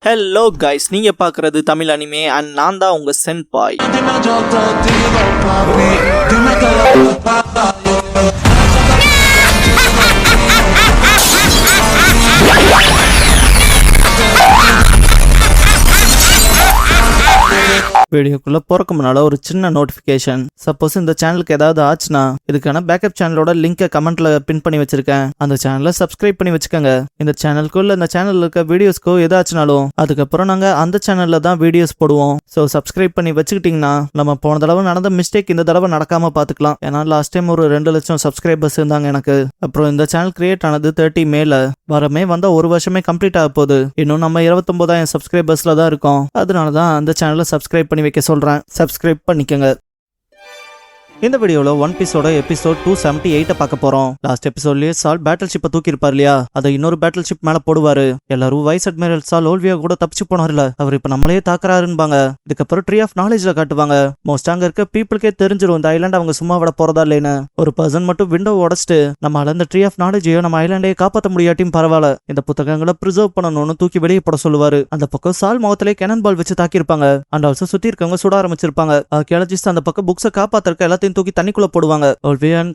Hello guys, நீங்க பார்க்குறது Tamil anime and நான் தான் உங்க சென்பாய். வீடியோக்குள்ள போறக்கு முன்னால ஒரு சின்ன நோட்டிபிகேஷன். சப்போஸ் இந்த சேனலுக்கு ஏதாவது ஆச்சுன்னா இதுக்கான பேக்கப் சேனலோட லிங்கை கமெண்ட்ல பின் பண்ணி வச்சிருக்கேன். அந்த சேனலை சப்ஸ்கிரைப் பண்ணி வச்சுக்கோங்க. இந்த சேனலுக்குள்ள இந்த சேனல்ல இருக்க வீடியோஸ்க்கோ ஏதாச்சுனாலும் அதுக்கப்புறம் நாங்க அந்த சேனல்ல தான் வீடியோஸ் போடுவோம். ஸோ சப்ஸ்கிரைப் பண்ணி வச்சுக்கிட்டீங்கன்னா நம்ம போன தடவை நடந்த மிஸ்டேக் இந்த தடவை நடக்காம பாத்துக்கலாம். ஏன்னா லாஸ்ட் டைம் ஒரு 2 லட்சம் சப்ஸ்கிரைபர்ஸ் இருந்தாங்க எனக்கு. அப்புறம் இந்த சேனல் கிரியேட் ஆனது 30 மேல வரமே வந்த ஒரு வருஷமே கம்ப்ளீட் ஆக போகுது. இன்னும் நம்ம 29,000 சப்ஸ்கிரைபர்ஸ்ல தான் இருக்கோம். அதனாலதான் அந்த சேனலை சப்ஸ்கிரைப் பண்ணி வைக்க சொல்றேன். சப்ஸ்கிரைப் பண்ணிக்கங்க. இந்த வீடியோல ஒன் பீஸோட எபிசோட் 278 பார்க்க போறோம். லாஸ்ட் எபிசோட்லயே சால் பேட்டில் ஷிப்பை தூக்கி இருப்பார் இல்லையா, அதை இன்னொரு பேட்டில் ஷிப் மேல போடுவாரு. எல்லாரும் வைஸ் அட்மிரல் சால் ஓல்வியா கூட தப்பிச்சு போனார்ல, அவர் இப்ப நம்மளே தாக்குறாருன்பாங்க. இதுக்கப்புறம் ட்ரீ ஆஃப் நாலேஜ்ல காட்டுவாங்க. மோஸ்ட் அங்க இருக்க பீப்புளுக்கே தெரிஞ்சிடும் இந்த ஐலாண்ட் அவங்க சும்மா விட போறதா இல்லைன்னு. ஒரு பர்சன் மட்டும் விண்டோ உடச்சிட்டு நம்மளால இந்த ட்ரீ ஆஃப் நாலேஜையோ நம்ம ஐலாண்டையே காப்பாற்ற முடியாட்டியும் பரவாயில்ல, இந்த புத்தகங்களை ப்ரிசர்வ் பண்ணணும்னு தூக்கி வெளியே போட சொல்லுவாரு. அந்த பக்கம் சால் முகத்திலே கேனன் பால் வச்சு தாக்கியிருப்பாங்க. அண்ட் ஆல்சோ சுத்தி இருக்கவங்க சுட ஆரம்பிச்சிருப்பாங்க. ஆர்கியாலஜிஸ்ட் அந்த பக்கம் புக்ஸை காப்பாத்திருக்க எல்லாத்தையும் தூக்கி தண்ணிக்குள்ள போடுவாங்க.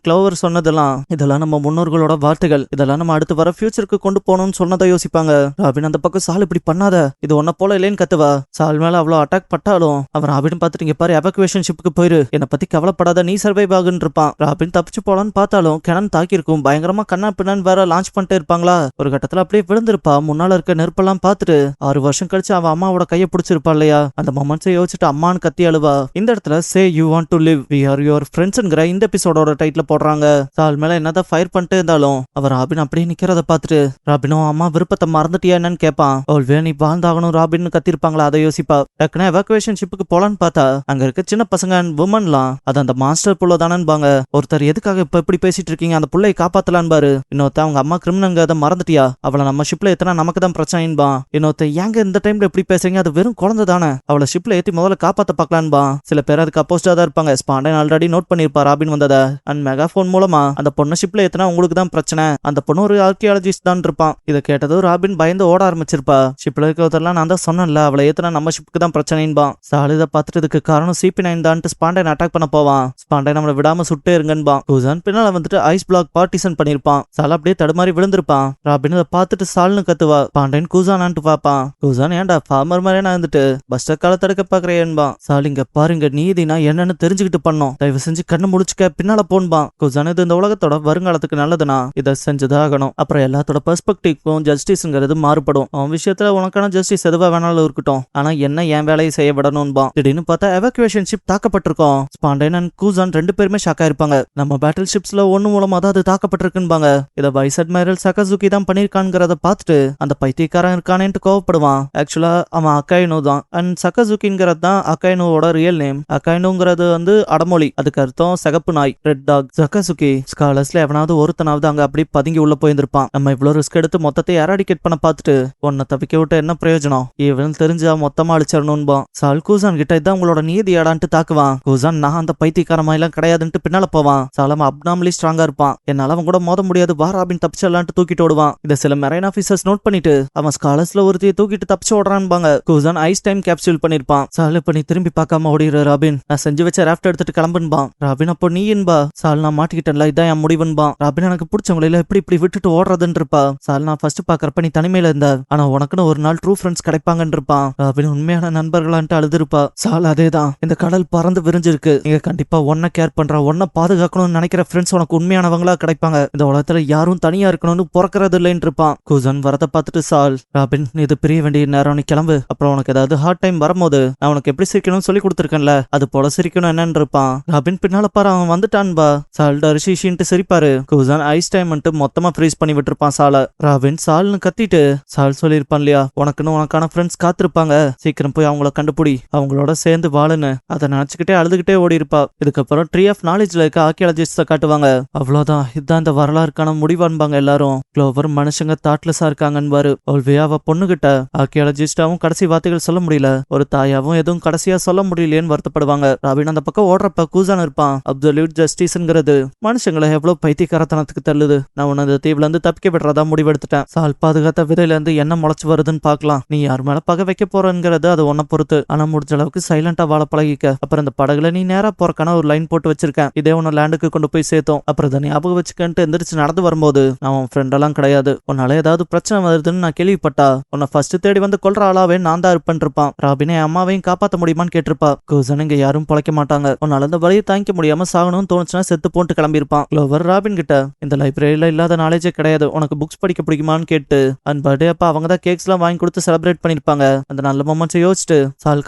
கிளோவர் சொன்னதெல்லாம் இதெல்லாம் நம்ம முன்னோர்களோட வார்த்தைகள், இதெல்லாம் நம்ம அடுத்து வர ஃபியூச்சருக்கு கொண்டு போகணும்னு சொன்னதை யோசிப்பாங்க. ராபின் அந்த பக்கம் சால் இப்படி பண்ணாத, இது ஒன்ன போல இல்லைன்னு கத்துவா. சால் மேல அவ்வளவு அட்டாக் பட்டாலும் அவன் ராபின் பார்த்துட்டு இங்க பாரு எவாக்குவேஷன் ஷிப்புக்கு போயிரு, என்னை பத்தி கவலைப்படாத, நீ சர்வைவ் ஆகுன்னு இருப்பான். ராபின் தப்பிச்சு போலான்னு பார்த்தாலும் கிணன் தாக்கி இருக்கும். பயங்கரமா கண்ணா பின்னான்னு வேற லான்ச் பண்ணிட்டு இருப்பாங்களா. ஒரு கட்டத்துல அப்படியே விழுந்திருப்பா. முன்னால இருக்க நெருப்பெல்லாம் பார்த்துட்டு 6 வருஷம் கழிச்சு அவன் அம்மாவோட கையை பிடிச்சிருப்பா இல்லையா, அந்த மொமெண்ட்ஸை யோசிச்சுட்டு அம்மான்னு கத்தி அழுவா. இந்த இடத்துல say you want to live we are your ஃப்ரெண்ட்ஸ்ங்கிற இந்த எபிசோடோட டைட்டில் போடுறாங்க. சால் மேல என்னதான் ஃபயர் பண்ணிட்டு இருந்தாலும் அவர் ராபின் அப்படியே நிக்கிறத பார்த்துட்டு ராபினும் அம்மா விருப்பத்தை மறந்துட்டியா என்னன்னு கேட்பான். ஓல்வே நீ வாழ்ந்தாகணும் ராபின்னு கத்திருப்பாங்களா, அதை யோசிப்பா. டக்குனு எவாக்குவேஷன் ஷிப்புக்கு போலான்னு பார்த்தா அங்க இருக்க சின்ன பசங்க அண்ட் உமன்லாம் அது அந்த மாஸ்டர் புள்ள தானேன்பாங்க. ஒருத்தர் எதுக்காக இப்ப இப்படி பேசிட்டு இருக்கீங்க, அந்த புள்ளையை காப்பாத்தலான்னு பாரு. இன்னொருத்த அவங்க அம்மா கிரிமினல்ங்க, அதை மறந்துட்டியா, அவளை நம்ம ஷிப்ல எத்தனை நமக்கு தான் பிரச்சனைன்பா. இன்னொருத்த ஏங்க இந்த டைம்ல எப்படி பேசுறீங்க, அது வெறும் குழந்தை தானே, அவளை ஷிப்ல ஏத்தி முதல்ல காப்பாத்த பாக்கலான்பா. சில பேர் அதுக்கு அப்போஸ்டா தான் இருப்பாங்க. ஸ்பாண்டன் ஆல்ரெடி நோட் பண்ணிருப்பா ராபின் வந்தத. அண்ட் மெகாஃபோன் மூலமா அந்த பொண்ணு ஷிப்ல ஏத்தனா உங்களுக்கு தான் பிரச்சனை, அந்த பொண்ணு ஒரு ஆர்கியாலஜிஸ்ட் தான் இருப்பான். இதை கேட்டதும் ராபின் பயந்து ஓட ஆரம்பிச்சிருப்பா. ஷிப்ல இருக்கிறதெல்லாம் நான் தான் சொன்னேன்ல, அவளை ஏத்தனா நம்ம ஷிப்புக்கு தான் பிரச்சனைன்பா. சால் இதை பார்த்துட்டு இதுக்கு காரணம் CP9 தான் ஸ்பாண்டன் அட்டாக் பண்ண போவான். ஸ்பாண்டன் நம்மளை விடாம சுட்டே இருங்கன்பா. கூசான் பின்னால வந்துட்டு ஐஸ் பிளாக் பார்ட்டிசன் பண்ணிருப்பான். சால் அப்படியே தடுமாறி விழுந்திருப்பான். ராபின் அதை பார்த்துட்டு சால்னு கத்துவா. ஸ்பாண்டன் கூசானான்ட்டு பாப்பான். கூசான் ஏன்டா ஃபார்மர் மாதிரி நான் வந்துட்டு பஸ்டர் கால தடுக்க பாக்குறேன்பா. சால் இங்க பாருங்க, நீதினா என்னன்னு தெரிஞ்சுக்கிட்டு பண்ணோம், தயவு செஞ்சு கண்ணு முடிச்சுக்க, பின்னால போன்பா. கூசான் இது இந்த உலகத்தோட வருங்காலத்துக்கு நல்லதுனா இதை செஞ்சுதான் ஆகணும். அப்புறம் எல்லாத்தோட பெர்ஸ்பெக்டிவ்க்கும் ஜஸ்டிஸ்ங்கிறது மாறுபடும். அவன் விஷயத்துல உனக்கான ஜஸ்டிஸ் எதுவா வேணாலும் இருக்கட்டும், ஆனா என்ன என் வேலையை செய்ய விடணும்பா. திடீர்னு பார்த்தா எவாக்குவேஷன் ஷிப் தாக்கப்பட்டிருக்கோம். ஸ்பாண்டன் அண்ட் கூசான் 2 பேருமே ஷாக்கா இருப்பாங்க. நம்ம பேட்டில் ஷிப்ஸ்ல ஒண்ணு மூலமா தான் அது தாக்கப்பட்டிருக்குன்பாங்க. இதை வைஸ் அட்மைரல் சகசுகி தான் பண்ணிருக்கான்ங்கிறத பார்த்துட்டு அந்த பைத்தியக்காரன் இருக்கானேன்ட்டு கோவப்படுவான். ஆக்சுவலா அவன் அக்காயினோ தான். அண்ட் சகசுகிங்கிறது தான் அக்காயினோட ரியல் நேம். அக்காயினோங்கிறது வந்து அடமொழி, அதுக்கு அர்த்தம் சிகப்பு நாய், ரெட் டாக். சகசுகி ஸ்காலர்ஸ்ல எவனாவது ஒருத்தனாவது அங்க அப்படி பதுங்கி உள்ள போயிருந்திருப்பான். நம்ம இவ்வளவு ரிஸ்க் எடுத்து மொத்தத்தை எராடிகேட் பண்ண பார்த்துட்டு உன்னை தப்பிக்க விட்டு என்ன பிரயோஜனம், இவன் தெரிஞ்சா மொத்தமா அழிச்சிடணும்பான். சால் கூசான் கிட்ட இதான் உங்களோட நீதி ஏடான்ட்டு தாக்குவான். கூசான் நான் அந்த பைத்தியக்காரமா எல்லாம் கிடையாதுன்ட்டு பின்னால போவான். சாலம் அப்னாமலி ஸ்ட்ராங்கா இருப்பான், என்னால அவன் கூட மோத முடியாது, வா ராபின் தப்பிச்சிடலான்ட்டு தூக்கிட்டு ஓடுவான். இதை சில மெரைன் ஆபீசர்ஸ் நோட் பண்ணிட்டு அவன் ஸ்காலர்ஸ்ல ஒருத்தையை தூக்கிட்டு தப்பிச்சு ஓடுறான்பாங்க. கூசான் ஐஸ் டைம் கேப்சூல் பண்ணிருப்பான். சால் இப்ப நீ திரும்பி பார்க்காம ஓடிடுற ராபின், நான் செஞ்சு வச்ச ராஃப்ட் எடுத்துட்டு கிளம்புன்பான். ராபின் அப்போ நீ என்பா. சால் நான் மாட்டிக்கிட்டேன்ல, இதான் என் முடிவுன்பா. ராபின் எனக்கு பிடிச்சவங்கள இப்படி விட்டுட்டு ஓடுறதுன்னு இருப்பா. சால் நான் ஃபர்ஸ்ட் பாக்குறப்ப நீ தனிமையில இருந்த, ஆனா உனக்குன்னு ஒரு நாள் ட்ரூ ஃப்ரெண்ட்ஸ் கிடைப்பாங்கன்னு இருப்பான். ராபின் உண்மையான நண்பர்களான்ட்டு அழுதுருப்பா. சால் அதேதான், இந்த கடல் பறந்து விரிஞ்சிருக்கு, நீங்க கண்டிப்பா ஒன்ன கேர் பண்ற, ஒன்ன பாதுகாக்கணும்னு நினைக்கிற ஃப்ரெண்ட்ஸ் உனக்கு உண்மையானவங்களா கிடைப்பாங்க. இந்த உலகத்துல யாரும் தனியா இருக்கணும்னு பிறக்கிறது இல்லைன்னு இருப்பான். கூசன் வரத பார்த்துட்டு சால் ராபின் நீ இது பிரிய வேண்டிய நேரம், நீ கிளம்பு. அப்புறம் உனக்கு ஏதாவது ஹார்ட் டைம் வரும்போது நான் உனக்கு எப்படி சிரிக்கணும்னு சொல்லி கொடுத்துருக்கேன்ல, அது போல சிரிக்கணும் என்னன்னு இருப்பான். ராபின் பின்னால பாரு அவன் வந்துட்டான்பா. சால் டரிஷின்ட்டு சிரிப்பாரு. கூசான் ஐஸ் டைம் மொத்தமா ஃப்ரீஸ் பண்ணி விட்டுருப்பான் சால. ராபின் சால்னு கத்திட்டு சால் சொல்லிருப்பான் இல்லையா, உனக்குன்னு உனக்கான ஃப்ரெண்ட்ஸ் காத்திருப்பாங்க, சீக்கிரம் போய் அவங்கள கண்டுபிடி, அவங்களோட சேர்ந்து வாழுன்னு. அதை நினைச்சுக்கிட்டே அழுதுகிட்டே ஓடி இருப்பா. இதுக்கப்புறம் ட்ரீ ஆஃப் நாலேஜ்ல இருக்க ஆர்கியாலஜிஸ்ட காட்டுவாங்க. அவ்வளவுதான், இதுதான் இந்த வரலாறுக்கான முடிவான்பாங்க எல்லாரும். க்ளோவர் மனுஷங்க தாட்லெஸ்ஸா இருக்காங்கன்னு ஓல்வியா அவ பொண்ணுகிட்ட ஆர்கியாலஜிஸ்டாவும் கடைசி வார்த்தைகள் சொல்ல முடியல, ஒரு தாயாவும் எதுவும் கடைசியா சொல்ல முடியலையேன்னு வருத்தப்படுவாங்க. ராபின் அந்த பக்கம் ஓடுறப்ப கூசான் கூசான் இருப்பான். அப்சல்யூட் ஜஸ்டிஸ்ங்கிறது மனுஷங்களை எவ்வளவு பைத்தியக்காரத்தனத்துக்கு தள்ளுது. நான் உன்னை அந்த தீவுல இருந்து தப்பிக்க விடுறதா முடிவெடுத்துட்டேன். சால் பாதுகாத்த விதையில இருந்து என்ன முளைச்சு வருதுன்னு பாக்கலாம். நீ யார் மேல பகை வைக்க போறங்கிறது அது உன்னை பொறுத்து. ஆனா முடிஞ்ச அளவுக்கு சைலண்டா வாழ பழகிக்க. அப்புறம் இந்த படகுல நீ நேரா போறக்கான ஒரு லைன் போட்டு வச்சிருக்கேன். இதே உன்னை லேண்டுக்கு கொண்டு போய் சேர்த்தோம். அப்புறம் இதை ஞாபகம் வச்சுக்கிட்டு எந்திரிச்சு நடந்து வரும்போது நான் உன் ஃப்ரெண்ட் எல்லாம் கிடையாது. உன்னால ஏதாவது பிரச்சனை வருதுன்னு நான் கேள்விப்பட்டா உன்னை ஃபர்ஸ்ட் தேடி வந்து கொல்ற ஆளாவே நான் தான் இருப்பேன் இருப்பான். ராபினே அம்மாவையும் காப்பாத்த முடியுமான்னு கேட்டிருப்பா. கூசன் இங்க யாரும் பொழைக்க மாட்டாங்க. உன்னால அந்த வழியை தாங்கிக்க முடியாம சாகணும்னு தோணுச்சுன்னா செத்து போட்டு கிளம்பியிருப்பான். க்ளோவர் ராபின் கிட்ட இந்த லைப்ரரியில இல்லாத நாலேஜே கிடையாது, உனக்கு புக்ஸ் படிக்க பிடிக்குமான்னு கேட்டு அண்ட் பர்த்டே அப்ப அவங்க தான் கேக்ஸ் எல்லாம் வாங்கி கொடுத்து செலிப்ரேட் பண்ணிருப்பாங்க. அந்த நல்ல மொமெண்ட்ஸை யோசிச்சுட்டு சால்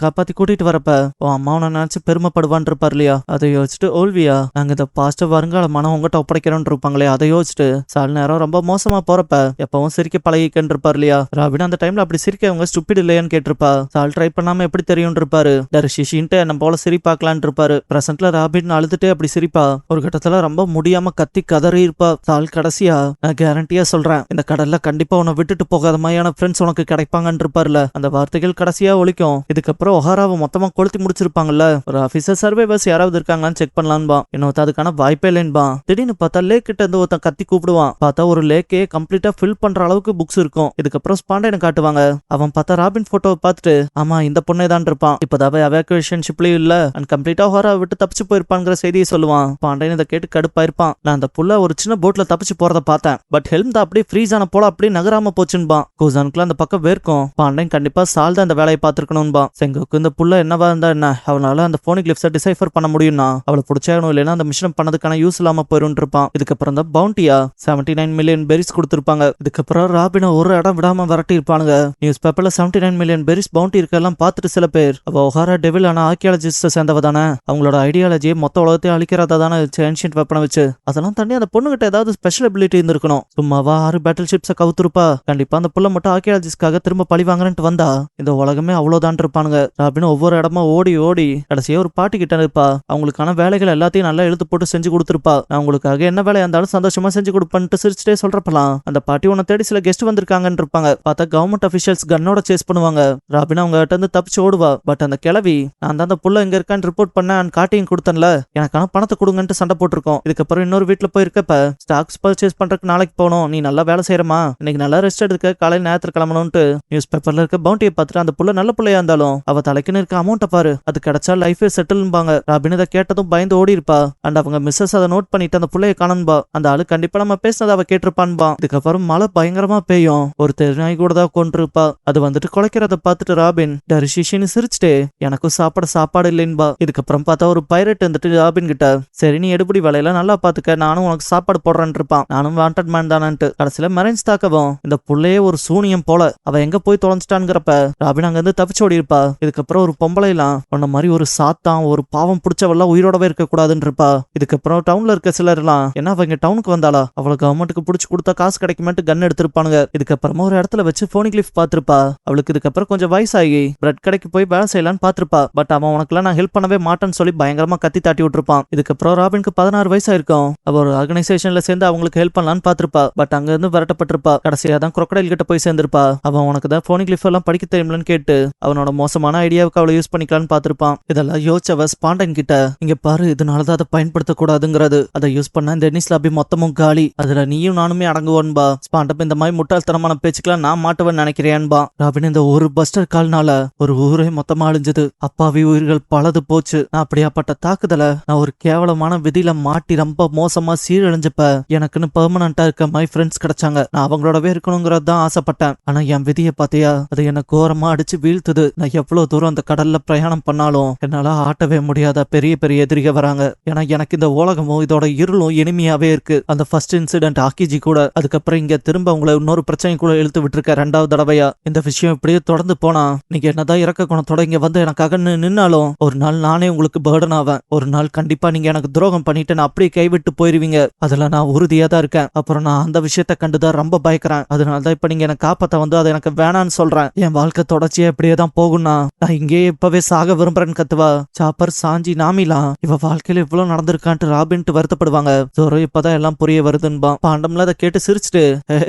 காப்பாத்தி கூட்டிட்டு வரப்ப உன் அம்மா உன்னை நினைச்சு பெருமைப்படுவான் இருப்பார் இல்லையா, அதை யோசிச்சுட்டு ஓல்வியா நாங்க இந்த பாஸ்ட வருங்கால மனம் உங்ககிட்ட ஒப்படைக்கிறோம் இருப்பாங்களே அதை யோசிச்சுட்டு சால் நேரம் ரொம்ப மோசமா போறப்ப எப்பவும் சிரிக்க பழகிக்கன்னு இருப்பார் இல்லையா. ராபின் அந்த டைம்ல அப்படி சிரிக்கவங்க ஸ்டூபிட் இல்லையான்னு கேட்டிருப்பா. சால் ட்ரை பண்ணாம எப்படி தெரியும் இருப்பாரு. தர்ஷிஷின்ட்டு என்ன போல சிரிப்பாக்கலான் இருப்பாரு. பிரசன்ட்ல ராபின் அழுதுட்டே அப்படி சிரிப்பா. ஒரு கட்டத்துல ரொம்ப முடியாம கத்தி கதறி இருப்பா. சால் கடைசியா நான் கேரண்டியா சொல்றேன் இந்த கடல்ல கண்டிப்பா உன்னை விட்டுட்டு போகாத மாதிரியான ஃப்ரெண்ட்ஸ் உனக்கு கிடைப்பாங்கன்னு இருப்பார்ல. அந்த வார்த்தைகள் கடைசியா ஒலிக்கும். இதுக்கப்புறம் ஒஹாராவை மொத்தமா கொளுத்தி முடிச்சிருப்பாங்கல்ல. ஒரு ஆபீசர் சர்வைவர்ஸ் யாராவது இருக்காங்களான்னு செக் பண்ணலான்பா. இன்னொருத்த அதுக்கான வாய்ப்பே இல்லைன்பா. திடீர்னு பார்த்தா லேக் கிட்ட இருந்து ஒருத்தன் கத்தி கூப்பிடுவான். பார்த்தா ஒரு லேக்கே கம்ப்ளீட்டா ஃபில் பண்ற அளவுக்கு புக்ஸ் இருக்கும். இதுக்கப்புறம் ஸ்பாண்டைனை காட்டுவாங்க. அவன் பார்த்தா ராபின் போட்டோவை பார்த்துட்டு ஆமா இந்த பொண்ணே தான் இருப்பான். இப்பதாவே எவாக்குவேஷன் ஷிப்லயும் இல்ல அண்ட் கம்ப்ளீட்டா ஒஹாரா விட்டு தப்பிச்சு போயிருப்பாங்கிற செய்தியை சொல்லுவான். ஸ்பாண்டைன் இதை கேட்டு கடுப்பாயிருப்பான். நான் அந்த புள்ள ஒரு சின்ன போட்ல தப்பிச்சு போறத பார்த்தேன். பட் ஹெல்ம் தான் அப்படியே ஃப்ரீஸ் ஆன போல அப்படியே நகராம போச்சுன்பான். கூசானுக்குள்ள அந்த பக்கம் வேர்க்கும். பாண்டைன் கண்டிப்பா சால் தான் அந்த வேலையை பார்த்திருக்கணும்பா. செங்குக்கு இந்த புள்ள என்னவா இருந்தா என்ன, அவனால அந்த போனிக் லிப்ஸை டிசைஃபர் பண்ண முடியும்னா அவளை பிடிச்சாகணும், இல்லைன்னா அந்த மிஷன் பண்ணதுக்கான யூஸ் இல்லாம போயிரும் இருப்பான். இதுக்கப்புறம் தான் பவுண்டியா 79 மில்லியன் பெரிஸ் கொடுத்திருப்பாங்க. இதுக்கப்புறம் ராபினை ஒரு இடம் விடாம விரட்டி இருப்பானுங்க. நியூஸ் பேப்பர்ல 79 மில்லியன் பெரிஸ் பவுண்டி இருக்கெல்லாம் பார்த்துட்டு சில பேர் அவ ஒஹாரா டெவில் ஆனா ஆர்கியாலஜிஸ்ட சேர்ந்தவ தானே, அவங்களோட ஐடியாலஜியை மொத்த உலகத்தையும் அழிக்கிறதா தானே ஏன்ஷியன்ட் வெப்பனை வச்சு. அதெல்லாம் தண்ணி அந்த பொண்ணுகிட்ட ஏதாவது ஸ்பெஷல் எபிலிட்டி இருந்திருக்கணும். சும்மாவா 6 பேட்டில் ஷிப்ஸை கவுத்துருப்பா. கண்டிப்பா அந்த புள்ள மட்டும் ஆர்கியாலஜிஸ்ட்காக திரும்ப பழி வாங்குறேன்ட்டு வந்தா இந்த உலகமே அவ்வளவுதான் இருப்பானுங்க. ராபின் ஒவ்வொரு இடமா ஓடி ஓடி கடைசியா ஒரு பாட்டி கிட்ட இருப்பா. அவங்களுக்கான வேலைகள் எல்லாத்தையும் நல்லா எழுத்து போட்டு செஞ்சு கொடுத்துருப்பா. நான் உங்களுக்காக என்ன வேலையா இருந்தாலும் சந்தோஷமா செஞ்சு கொடுப்பேன்ட்டு சிரிச்சுட்டே சொல்றப்பலாம் அந்த பாட்டி உன்னை தேடி சில கெஸ்ட் வந்திருக்காங்கன்னு இருப்பாங்க. பார்த்தா கவர்மெண்ட் அபிஷியல்ஸ் கன்னோட சேஸ் பண்ணுவாங்க. ராபின் அவங்க கிட்ட இருந்து தப்பிச்சு ஓடுவா. பட் அந்த கிளவி நான் தான் அந்த புள்ள எங்க இருக்கான்னு ரிப்போர்ட் பண்ண காட்டியும் கொடுத்தேன்ல, எனக்கான பணத்தை கொடுங்கன்ட்டு சண்டை போட்டிருக்கோம். இதுக்கப்புறம் இன்னொரு வீட்டுல போயிருக்கப்ப ஸ்டாக்ஸ் பர்ச்சேஸ் பண்றதுக்கு நாளைக்கு போகணும், நீ நல்லா வேலை செய்யறமா, இன்னைக்கு நல்லா ரெஸ்ட் எடுக்க காலையில் நேரத்தில் கிளம்பணும்ட்டு நியூஸ் பேப்பர்ல இருக்க பவுண்டியை பார்த்துட்டு அந்த புள்ள நல்ல பிள்ளையா இருந்தாலும் அவ தலைக்குன்னு இருக்க அமௌண்ட்டை பாரு, அது கிடைச்சா லைஃபே செட்டில்பாங்க. ராபின் இதை கேட்டதும் பயந்து ஓடி இருப்பா. அண்ட் அவங்க மிஸ்ஸஸ் அதை நோட் பண்ணிட்டு அந்த புள்ளைய காணன்பா. அந்த ஆளு கண்டிப்பா நம்ம பேசினதை அவ கேட்டிருப்பான்பா. இதுக்கப்புறம் மழை பயங்கரமா பெய்யும். ஒரு தெருநாய் கூட தான் கொண்டிருப்பா. அது வந்துட்டு குலைக்கிறத பார்த்துட்டு ராபின் டரிஷிஷின்னு சிரிச்சுட்டு எனக்கும் சாப்பாடு இல்லைன்பா. இதுக்கப்புறம் பார்த்தா ஒரு பைரட் வந்துட்டு ராபின் கிட்ட சரி நீ எடுபடி வேலையில நல்லா பாத்துக்க, நானும் உனக்கு சாப்பாடு போடுறேன் இருப்பான். நானும் வாண்டட் மேன் தானன்ட்டு கடைசியில மெரைன்ஸ் தாக்கவும் இந்த புள்ளையே ஒரு சூனியம் போல அவ எங்க போய் தொலைஞ்சிட்டான்ங்கிறப்ப ராபின் அங்க இருந்து தப்பிச்சு ஓடி இருப்பா. இதுக்கப்புறம் ஒரு பொம்பளை எல்லாம் உன்ன மாதிரி ஒரு சாத்தான் ஒரு பாவம் பிடிச்சவெல்லாம் உயிரோடவே இருக்க கூடாதுன்னு இருப்பா. இதுக்கப்புறம் டவுன்ல இருக்க சிலர் எல்லாம் என்ன அவங்க டவுனுக்கு வந்தாளா, அவளை கவர்மெண்ட்டுக்கு பிடிச்சி கொடுத்தா காசு கிடைக்குமேட்டு கன் எடுத்திருப்பானுங்க. இதுக்கப்புறமா ஒரு இடத்துல வச்சு போனிக் லிஃப்ட் பாத்திருப்பா. அவளுக்கு இதுக்கப்புறம் கொஞ்சம் வயசாகி பிரெட் கடைக்கு போய் வேலை செய்யலான்னு பாத்திருப்பா. பட் அவன் உனக்குலாம் நான் ஹெல்ப் பண்ணவே மாட்டேன்னு சொல்லி பயங்கரமா கத்தி தாட்டி விட்டுருப்பான். இதுக்கப்புறம் ராபினுக்கு 16 வயசா இருக்கும். அவ ஒரு ஆர்கனைசேஷன்ல சேர்ந்து அவங்களுக்கு ஹெல்ப் பண்ணலான்னு பாத்திருப்பா. பட் அங்க இருந்து விரட்டப்பட்டிருப்பா. கடைசியா தான் crocodile கிட்ட போய் சேர்ந்திருப்பா. அவன் உனக்கு தான் போனிக் லிஃப்ட் எல்லாம் படிக்க தெரியும்லன்னு கேட்டு அவனோட மோசமான ஐடியாவுக்கு அவளை யூஸ் பண்ணிக்கலான்னு பாத்திருப்பான். இதெல்லாம் யோசிச்சவ ஸ்பாண்டன் கிட்ட இங்க பாரு இதனாலதான் அதை பயன்படுத்தக்கூடாதுங்கிறது, அதை யூஸ் பண்ண இந்த டென்னிஸ் லாபி மொத்தமும் காலி, அதுல நீயும் நானுமே அடங்குவோன்பா. ஸ்பாண்டன் இந்த மாதிரி முட்டாள்தனமான பேச்சுக்கெல்லாம் நான் மாட்டுவேன்னு நினைக்கிறேன்பா. ராபின் இந்த ஒரு பஸ்டர் கால்னால ஒரு ஊரே மொத்தமா அழிஞ்சது, அப்பாவி உயிர்கள் பலது போச்சு. நான் அப்படியாப்பட்ட தாக்குதலை நான் ஒரு கேவலமான விதியில மாட்டி ரொம்ப மோசமா சீரழிஞ்சப்ப எனக்குன்னு பெர்மனண்டா இருக்க மை ஃப்ரெண்ட்ஸ் கிடைச்சாங்க. நான் அவங்களோடவே இருக்கணுங்கிறது தான் ஆசைப்பட்டேன். ஆனா என் விதியை பாத்தியா, அது என்ன கோரமா அடிச்சு வீழ்த்துது. நான் எவ்வளவு தூரம் அந்த கடல்ல பிரயாணம் பண்ணாலும் என்னால ஆட்டவே முடியாத பெரிய பெரிய எதிரிக வராங்க. ஏன்னா எனக்கு இந்த உலகமும் இதோட இருளும் இனிமையாவே இருக்கு. அந்த ஃபர்ஸ்ட் இன்சிடென்ட் ஆக்கிஜி கூட, அதுக்கப்புறம் இங்க திரும்ப உங்களை இன்னொரு பிரச்சனை கூட இழுத்து விட்டுருக்க 2வது தடவையா. இந்த விஷயம் இப்படியே தொடர்ந்து போனா நீங்க என்னதான் இறக்க குணத்தோட இங்க வந்து எனக்காக நின்னாலும் ஒரு நாள் நானே உங்களுக்கு பேர்டன் ஆவேன். ஒரு நாள் கண்டிப்பா நீங்க எனக்கு துரோகம் பண்ணிட்டு நான் அப்படியே கைவிட்டு போயிருவீங்க. அதுல நான் உறுதியா தான் இருக்கேன். அப்புறம் நான் அந்த விஷயத்த கண்டுதான் ரொம்ப பயக்கிறேன். அதனாலதான் இப்ப நீங்க எனக்கு காப்பாத்த வந்து அதை எனக்கு வேணான்னு சொல்றேன். என் வாழ்க்கை தொடர்ச்சியா இப்படியே தான் போகும்னா நான் இங்கேயே இப்பவே சாக விரும்புறேன்னு கத்துவா. சாப்பர் சாஞ்சி நாமிலாம் இவ வாழ்க்கையில இவ்வளவு நடந்திருக்கான்ட்டு ராபின்ட்டு வருத்தப்படுவாங்க. ஜோரோ இப்பதான் எல்லாம் புரிய வருதுன்பா. பாண்டம்ல அதை கேட்டு சிரிச்சுட்டு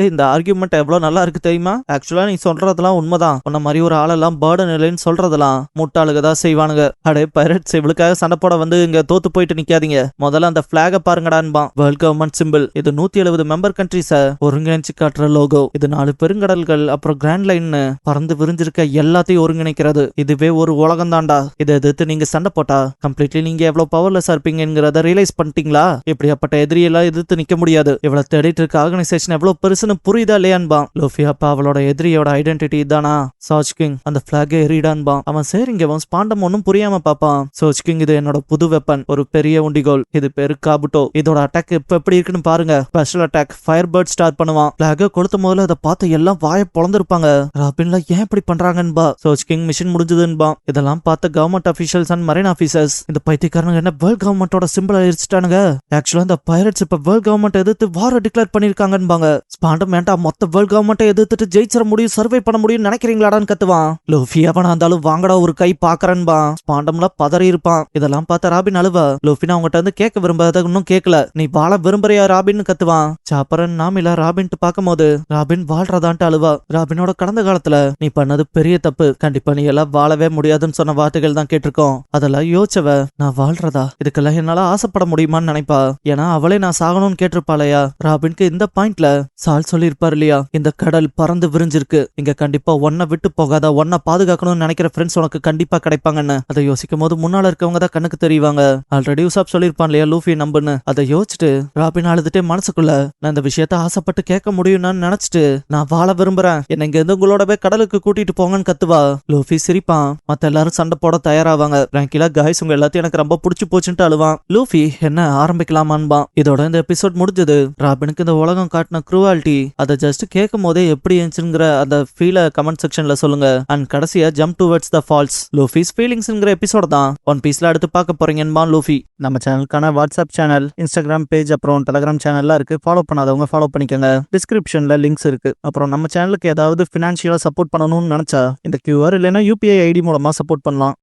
இந்த ஆர்கியூமெண்ட் எவ்வளவு நல்லா இருக்கு தெரியுமா, ஆக்சுவலா நீ சொல்றதெல்லாம் உண்மைதான். உன்ன மாதிரி ஒரு ஆளெல்லாம் பேர்டன் இல்லைன்னு சொல்றதெல்லாம் முட்டாளுக தான் செய்வானுங்க. அடே பைரட்ஸ் இவளுக்காக சண்டை போட வந்து இங்க தோத்து போயிட்டு நிக்காதீங்க, முதல்ல அந்த பிளாக பாருங்கடான்பான். வேர்ல்ட் கவர்மெண்ட் சிம்பிள் இது 170 மெம்பர் கண்ட்ரிஸ ஒருங்கிணைச்சு காட்டுற லோகோ. இது 4 பெருங்கடல்கள் அப்புறம் கிராண்ட் லைன் பறந்து விரிஞ்சிருக்க எல்லாத்தையும் ஒருங்கிணைக்கிறது. இதுவே ஒரு உலகம் தாண்டா. இதை எதிர்த்து நீங்க சண்டை போட்டா கம்ப்ளீட்லி நீங்க எவ்வளவு பவர்லெஸ் இருப்பீங்கிறத ரியலைஸ் பண்ணிட்டீங்களா? இப்படியாப்பட்ட எதிரியெல்லாம் எதிர்த்து நிக்க முடியாது. இவ்வளவு தேடிட்டு இருக்க ஆர்கனைசேஷன் எவ்வளவு பெருசுன்னு புரியுதா இல்லையான்பான். லூஃபி அப்ப அவளோட எதிரியோட ஐடென்டிட்டி தானா சோச் கிங், அந்த பிளாகை எறிடான்பான். அவன் சரிங்க அவன் ஸ்பாண்டம் ஒன்னும் புரியாம பாப்பான். சோச் கிங் இது என்னோட புது வெப்பன், ஒரு பெரிய உண்டிகோல், இது பேரு காபுட்டோ. இதோட அட்டாக் இப்ப எப்படி இருக்குன்னு பாருங்க. Special attack fire bird start பண்ணுவான். பிளாக கொளுத்தும் போதுல அதை பார்த்து எல்லாம் வாய பொளந்திருப்பாங்க. ராபின்ல ஏன் இப்படி பண்றாங்கன்பா. சோச் கிங் மிஷன் முடிஞ்சதுன்பா. இதெல்லாம் பார்த்த government officials and marine officers இந்த பைத்தியக்காரங்க என்ன வேர்ல்ட் கவர்மெண்டோட சிம்பிள் அழிச்சிட்டானுங்க. ஆக்சுவலா இந்த பைரட்ஸ் இப்ப வேர்ல்ட் கவர்மெண்ட் எதிர்த்து வார டிக்ளேர் பண்ணிருக்காங்கன்பாங்க. ஸ்பாண்டம் வேண்டா மொத்த வேர்ல்ட் கவர்மெண்ட் எதிர்த்துட்டு ஜெயிச்சிட முடியும், சர்வை பண்ண முடியும் நினைக்கிறீங்களாடான்னு கத்துவான். லூஃபி அவனா இருந்தாலும் வாங்கடா ஒரு கை பாக்குறேன்பா. ஸ்பாண்டம்ல பதறி இருப்பான். இதெல்லாம் பார்த்த ராபின் அழுவ. லூஃபி நான் அவங்ககிட்ட வந்து கேட்க விரும்பாத இன்னும் கேட்கல, நீ வாழ விரும்புறியா ராபின்னு கத்துவான். சாப்பரன் நாமில ராபின்ட்டு பார்க்கும் போது ராபின் வாழ்றதான்ட்டு அழுவா. ராபினோட கடந்த காலத்துல நீ பண்ணது பெரிய தப்பு, கண்டிப்பா நீ எல்லாம் வாழவே முடியாதுன்னு சொன்ன வார்த்தைகள் தான் கேட்டிருக்கோம். அதெல்லாம் யோசிச்சவ நான் வாழ்றதா இதுக்கெல்லாம் என்னால ஆசைப்பட முடியுமான்னு நினைப்பா. ஏன்னா அவளே நான் சாகணும்னு கேட்டிருப்பாளையா. ராபின்க்கு இந்த பாயிண்ட்ல சால் சொல்லியிருப்பாரு இல்லையா, இந்த கடல் பறந்து விரிஞ்சிருக்கு, இங்க கண்டிப்பா ஒன்ன விட்டு போகாத, ஒன்ன பாதுகாக்கணும்னு நினைக்கிற ஃப்ரெண்ட்ஸ் உனக்கு கண்டிப்பா கிடைப்பாங்கன்னு. அதை யோசிக்கும் போது முன்னால இருக்கவங்க தான் கண்ணுக்கு தெரிவாங்க. ஆல்ரெடி உசாப் சொல்லியிருப்பான் இல்லையா லூஃபி நம்புன்னு. அதை யோசிச்சுட்டு ராபின் அழுதுட்டே மனசுக்குள்ள நான் இந்த விஷயத்த ஆசைப்பட்டு கேட்க முடியும்னு நினைச்சிட்டு நான் வாழ விரும்புறேன், என்ன இங்க இருந்து உங்களோடவே கடலுக்கு கூட்டிட்டு போங்கன்னு கத்துவா. லூஃபி சிரிப்பான். மத்த எல்லாரும் சண்டை போட தயாராவாங்க. பிராங்கிலா காய்ஸ் உங்க எல்லாத்தையும் எனக்கு ரொம்ப பிடிச்சு போச்சுட்டு அழுவான். லூஃபி என்ன ஆரம்பிக்கலாமான்பான். இதோட இந்த எபிசோட் முடிஞ்சது. ராபினுக்கு இந்த உலகம் காட்டின க்ரூவாலிட்டி அதை ஜஸ்ட் கேட்கும் போதே எப்படி இருந்துச்சுங்கிற அந்த ஃபீலை கமெண்ட் செக்ஷன்ல சொல்லுங்க. அண்ட் கடைசியா jump towards the falls Luffy's ஃபீலிங்ஸ்ங்கிற எபிசோட் தான் ஒன் பீஸ்ல அடுத்து பார்க்க போறீங்கன்பான் லூஃபி. நம்ம சேனலுக்கான வாட்ஸ்அப் சேனல், இன்ஸ்டாகிராம் பேஜ் அப்புறம் டெலிகிராம் சேனல்லாம் இருக்கு. ஃபாலோ பண்ணாதவங்க ஃபாலோ பண்ணிக்கோங்க. டிஸ்கிரிப்ஷன்ல லிங்க்ஸ் இருக்கு. அப்புறம் நம்ம சேனலுக்கு ஏதாவது ஃபினான்ஷியலா சப்போர்ட் பண்ணணும்னு நினைச்சா இந்த QR இல்லைன்னா UPI ID மூலமா சப்போர்ட் பண்ணலாம்.